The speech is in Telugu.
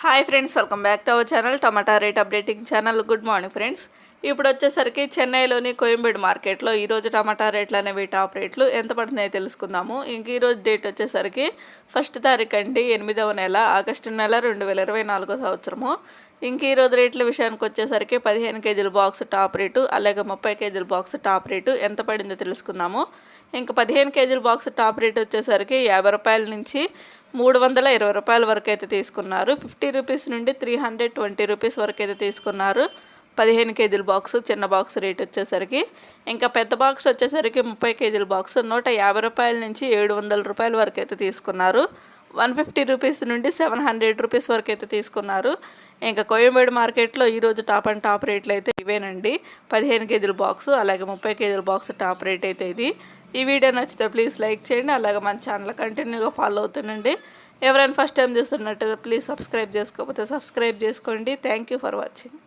Hi friends, welcome back to our channel tomato rate updating channel. Good morning friends. ఇప్పుడు వచ్చేసరికి చెన్నైలోని కోయంబేడు మార్కెట్లో ఈరోజు టమాటా రేట్లు అనేవి టాప్ రేట్లు ఎంత పడుతున్నాయో తెలుసుకుందాము. ఇంక ఈరోజు డేట్ వచ్చేసరికి 1 తారీఖు అండి, 8వ నెల, ఆగస్టు నెల 2024 సంవత్సరము. ఇంక ఈరోజు రేట్ల విషయానికి వచ్చేసరికి 15 కేజీల బాక్స్ టాప్ రేటు, అలాగే 30 కేజీల బాక్స్ టాప్ రేటు ఎంత పడిందో తెలుసుకుందాము. ఇంకా 15 కేజీల బాక్స్ టాప్ రేట్ వచ్చేసరికి 50 రూపాయల నుంచి 320 రూపాయల వరకు అయితే తీసుకున్నారు. 50 రూపీస్ నుండి 320 రూపీస్ వరకు అయితే తీసుకున్నారు 15 కేజీల బాక్స్. చిన్న బాక్స్ రేట్ వచ్చేసరికి, ఇంకా పెద్ద బాక్స్ వచ్చేసరికి 30 కేజీల బాక్స్ 150 రూపాయల నుంచి 700 రూపాయల వరకు అయితే తీసుకున్నారు. 150 రూపీస్ నుండి 700 రూపీస్ వరకు అయితే తీసుకున్నారు. ఇంకా కోయంబేడు మార్కెట్లో ఈరోజు టాప్ అండ్ టాప్ రేట్లు అయితే ఇవేనండి. 15 కేజీల బాక్సు, అలాగే 30 కేజీల బాక్స్ టాప్ రేట్ అయితే ఇది. ఈ వీడియో నచ్చితే ప్లీజ్ లైక్ చేయండి, అలాగే మన ఛానల్ కంటిన్యూగా ఫాలో అవుతుండండి. ఎవరైనా ఫస్ట్ టైం చూస్తున్నట్టయితే ప్లీజ్ సబ్స్క్రైబ్ చేసుకోకపోతే సబ్స్క్రైబ్ చేసుకోండి. Thank you for watching.